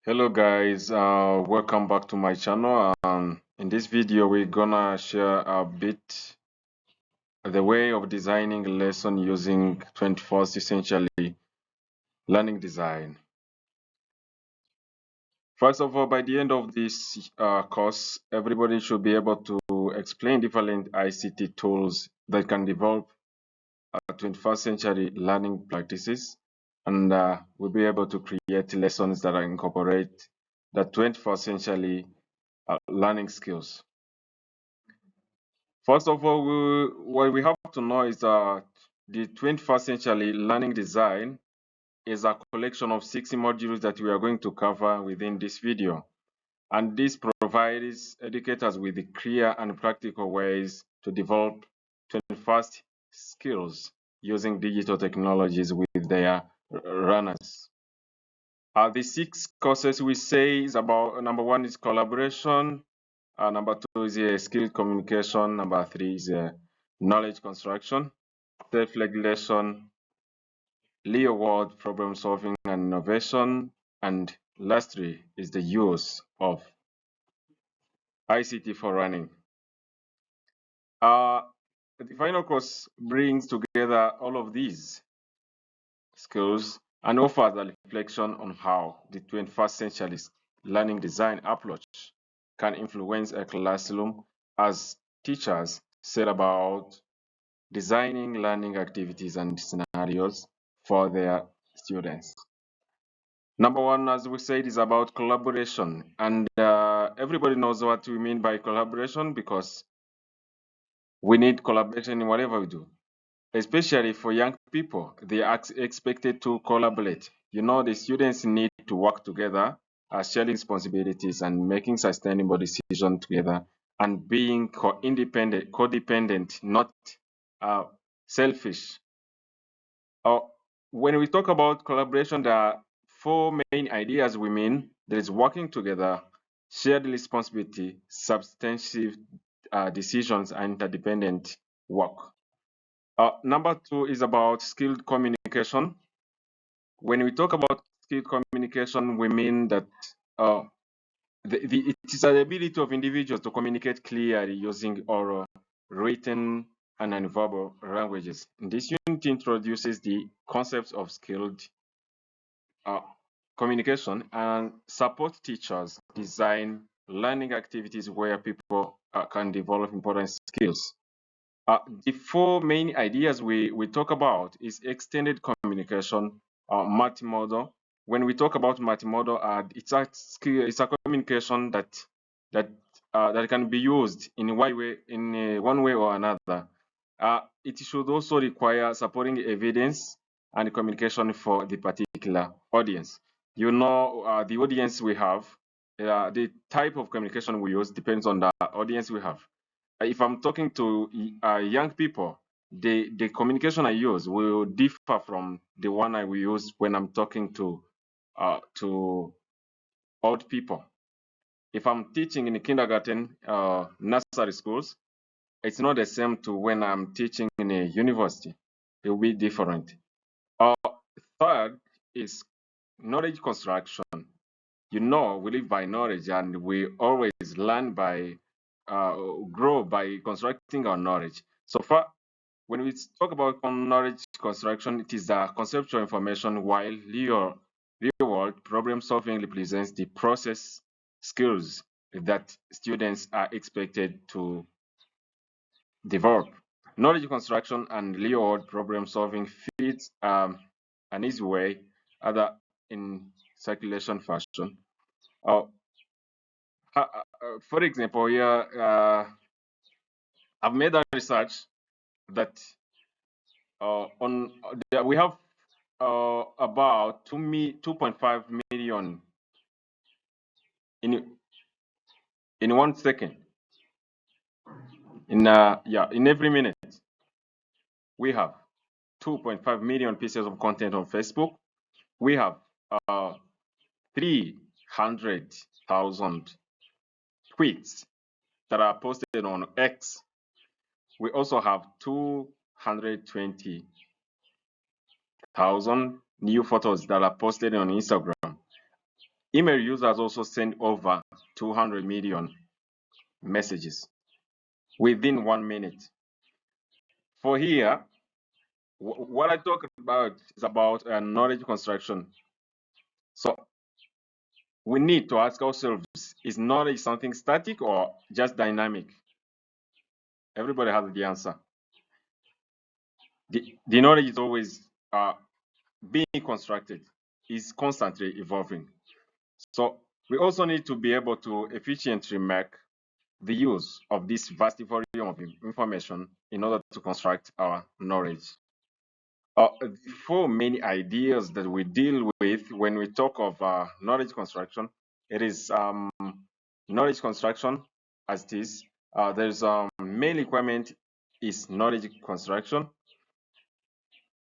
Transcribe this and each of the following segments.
Hello guys, welcome back to my channel. In this video we're gonna share a bit the way of designing a lesson using 21st essentially learning design. First of all, by the end of this course, everybody should be able to explain different ICT tools that can develop 21st century learning practices, and we'll be able to create lessons that incorporate the 21st century learning skills. First of all, what we have to know is that the 21st century learning design is a collection of 6 modules that we are going to cover within this video. And this provides educators with the clear and practical ways to develop 21st skills using digital technologies with their runners. The 6 courses we say is about, number 1 is collaboration, number 2 is skill communication, number 3 is knowledge construction, self-regulation, real world problem solving and innovation, and lastly is the use of ICT for running. The final course brings together all of these skills and offers a reflection on how the 21st century learning design approach can influence a classroom as teachers set about designing learning activities and scenarios for their students. Number 1, as we said, is about collaboration. And everybody knows what we mean by collaboration because we need collaboration in whatever we do. Especially for young people, they are expected to collaborate. The students need to work together, sharing responsibilities and making sustainable decisions together, and being independent, codependent, not selfish. When we talk about collaboration, there are 4 main ideas we mean. There is working together, shared responsibility, substantive decisions, and interdependent work. Number 2 is about skilled communication. When we talk about skilled communication, we mean that it is the ability of individuals to communicate clearly using oral, written, and nonverbal languages. This unit introduces the concepts of skilled communication and support teachers design learning activities where people can develop important skills. The 4 main ideas we talk about is extended communication, multimodal. When we talk about multimodal, it's a communication that can be used in one way or another. It should also require supporting evidence and communication for the particular audience. The audience we have, the type of communication we use depends on the audience we have. If I'm talking to young people, the communication I use will differ from the one I will use when I'm talking to old people. If I'm teaching in the kindergarten, nursery schools, it's not the same to when I'm teaching in a university. It will be different. Third is knowledge construction. We live by knowledge, and we always learn grow by constructing our knowledge. So far, when we talk about knowledge construction, it is the conceptual information, while real world problem solving represents the process skills that students are expected to develop. Knowledge construction and real world problem solving fits an easy way, either in circulation fashion. For example, here I've made a research that we have about 2.5 million in 1 second. In every minute, we have 2.5 million pieces of content on Facebook. We have 300,000 tweets that are posted on X. We also have 220,000 new photos that are posted on Instagram. Email users also send over 200 million messages within 1 minute. For here, what I talk about is about knowledge construction. So we need to ask ourselves, is knowledge something static or just dynamic? Everybody has the answer. The knowledge is always being constructed, is constantly evolving. So we also need to be able to efficiently make the use of this vast volume of information in order to construct our knowledge. The four main ideas that we deal with when we talk of knowledge construction, it is knowledge construction as it is. There's main requirement is knowledge construction.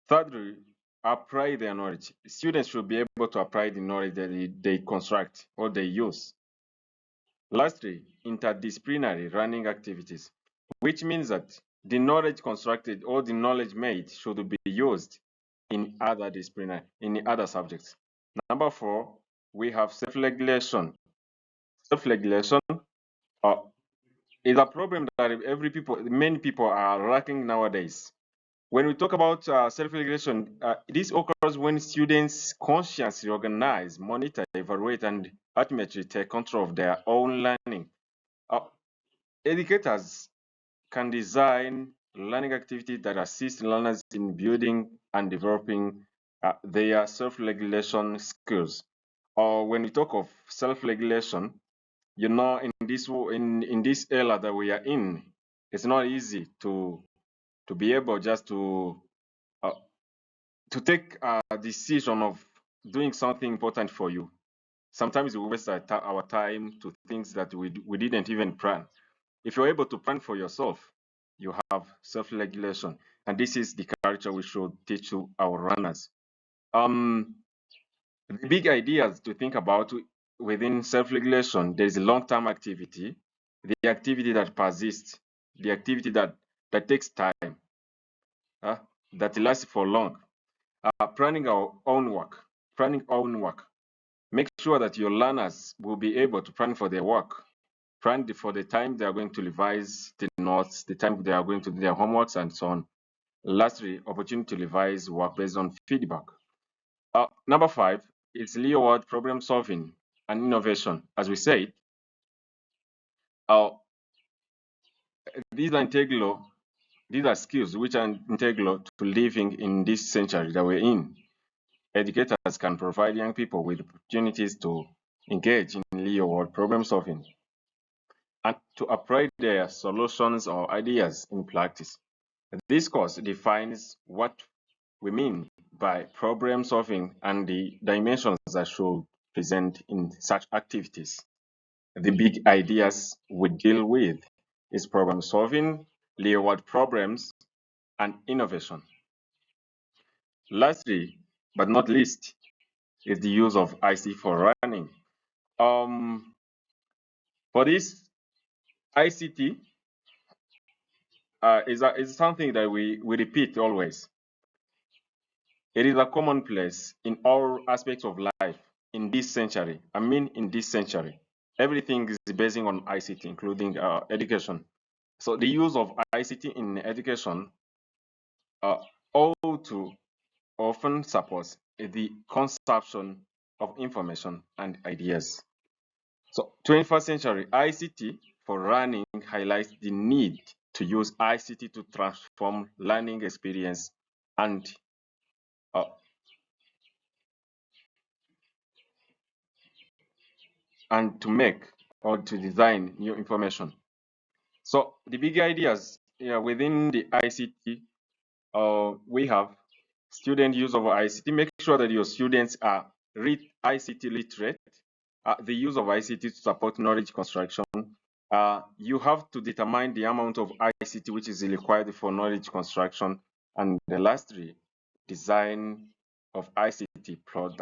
Thirdly, apply their knowledge. Students should be able to apply the knowledge that they construct or they use. Lastly, interdisciplinary learning activities, which means that the knowledge constructed or the knowledge made should be used in other disciplinary, in other subjects. Number 4, we have self-regulation. Self-regulation is a problem that many people are lacking nowadays. When we talk about self-regulation, this occurs when students consciously organize, monitor, evaluate, and ultimately take control of their own learning. Educators can design learning activities that assist learners in building and developing their self-regulation skills. Or when we talk of self-regulation, you know, in this era that we are in, it's not easy to be able just to take a decision of doing something important for you. Sometimes we waste our time to things that we didn't even plan. If you're able to plan for yourself, you have self-regulation. And this is the culture we should teach to our runners. The big ideas to think about within self-regulation, there is a long-term activity, the activity that persists, the activity that takes time, that lasts for long. Planning our own work, Make sure that your learners will be able to plan for their work, plan for the time they are going to revise the notes, the time they are going to do their homeworks, and so on. Lastly, opportunity to revise work based on feedback. Number 5 is real-world problem solving and innovation. As we said, these are skills which are integral to living in this century that we're in. Educators can provide young people with opportunities to engage in real-world problem solving and to apply their solutions or ideas in practice. This course defines what we mean by problem solving and the dimensions that should present in such activities. The big ideas we deal with is problem solving, real-world problems, and innovation. Lastly, but not least, is the use of IC for learning. For this, ICT is something that we repeat always. It is a commonplace in all aspects of life in this century. In this century, everything is basing on ICT, including education. So the use of ICT in education all too often supports the consumption of information and ideas. So 21st century ICT for learning highlights the need to use ICT to transform learning experience and to make or to design new information. So the big ideas within the ICT, we have student use of ICT. Make sure that your students are ICT literate. The use of ICT to support knowledge construction. You have to determine the amount of ICT which is required for knowledge construction. And lastly, design of ICT product.